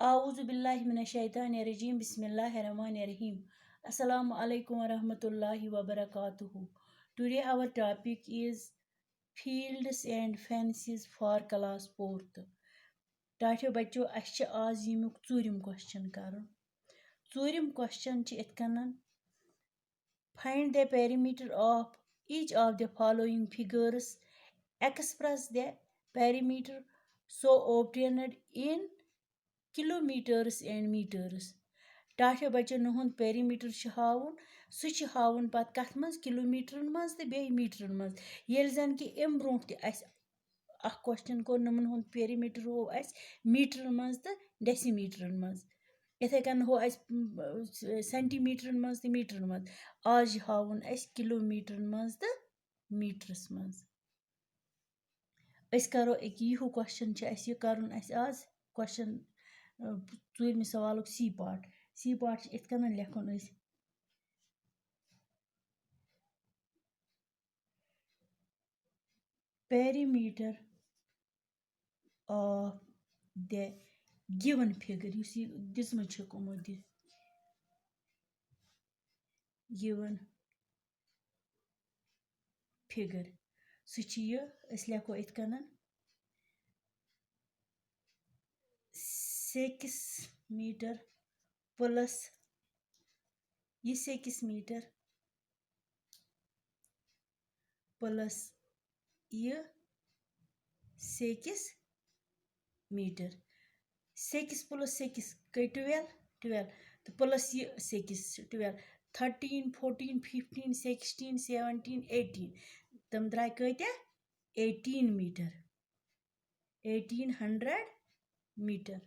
A'udhu billahi minash-shaytanir-rajim. Bismillahir-rahmanir-rahim. Assalamu alaikum wa rahmatullahi wa barakatuhu. Today our topic is fields and fences for class 4th. Tatio bachcho ashe छ आज यमुक tzoorim question karun. Tzoorim question छ इत kanan. Find the perimeter of each of the following figures. Express the perimeter so obtained in kilometers and meters. Tatio bachon hund perimeter छ हावुन सु छ हावुन पत कथ मज किलोमीटर मज ते बे मीटर मज येल जन कि एम ब्रोंट ते अस अख क्वेश्चन को नमन हund perimeter हो अस मीटर मज ते डेसीमीटर मज इथे कन हो अस सेंटीमीटर मज ते मीटर मज आज हावुन अस किलोमीटर मज ते मीटरस मज अस करो एक यह क्वेश्चन छ अस ये करन अस आज क्वेश्चन tzoorim सवालुक सी पार्ट इत कन लेखुन अस perimeter of the given figure you see this much given figure सु छ ये अस लेखो इत कन 6 मीटर प्लस ये 6 मीटर प्लस ये 6 मीटर 6 प्लस 6 गई 12 तो प्लस ये 6 12 13 14 15 16 17 18 तम द्राय कत्या 18 मीटर 1800 मीटर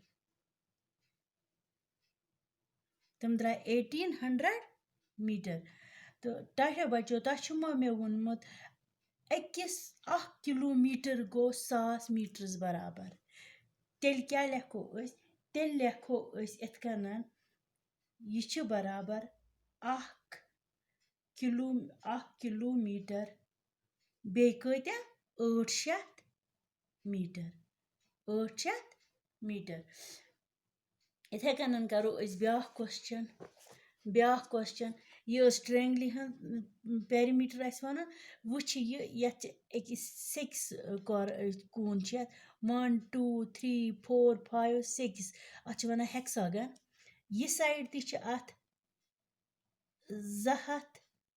तम द्राय 1800 मीटर तो ताशा बच्चो तशुमा मे वोनमुत अकिस 1 किलोमीटर गो 1000 मीटर्स बराबर तेल क्या लेखो अस तेल लेखो अस इत कनन ये छ बराबर 1 किलोमीटर बे कत्या 800 मीटर 800 मीटर इथे कनन करो अस ब्याह क्वेश्चन ये ट्रायंगल हन पेरीमीटर अस वना वुछ ये यत एक 6 कून छ 1 2 3 4 5 6 अच वना हेक्सागन ये साइड ति छ अथ 200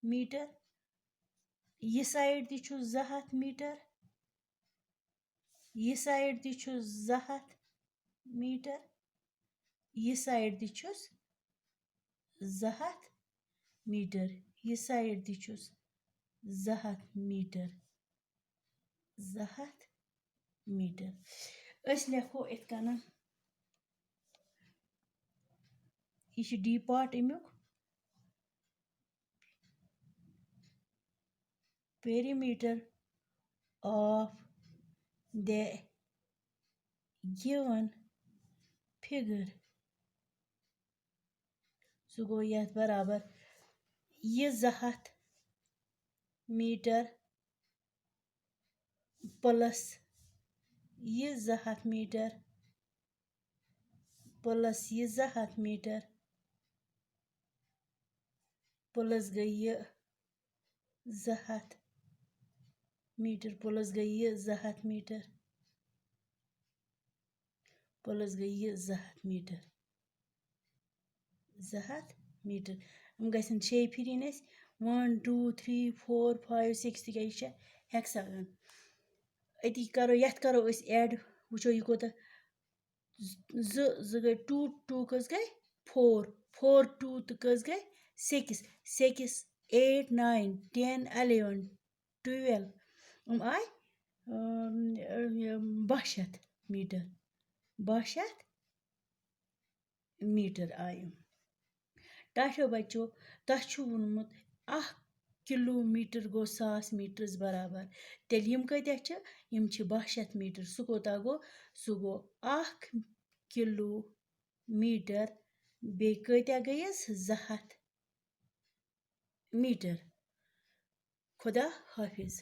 मीटर ये साइड ति छु 200 मीटर ये साइड ति छु 200 मीटर ये साइड ति छुस 200 मीटर ये साइड ति छुस 200 मीटर 200 मीटर अस लेखो इत कन ये डी पार्ट अमुक perimeter of the given figure सो गो यत बराबर ये 200 मीटर प्लस ये 200 मीटर प्लस ये 200 मीटर प्लस गई ये 200 मीटर प्लस गई ये 200 मीटर प्लस गई ये 200 मीटर 200 मीटर हम गसन 6 फिरिन 1 2 3 4 5 6 तिक हेक्सागन अति करो यत करो अस ऐड वुचो ये कोता ज गई 2 2 कस गई 4 4 2 तो कस गई 6 6 8 9 10 11 12 आय 1200 मीटर 1200 मीटर आय ताशो बच्चो तछु वोनमुत 1 किलोमीटर गो 1000 मीटर्स बराबर तेल यम कत्या छ यम छ 1200 मीटर सु कोता गो सु गो 1 किलोमीटर बे कत्या गयस 200 मीटर खुदा हाफिज।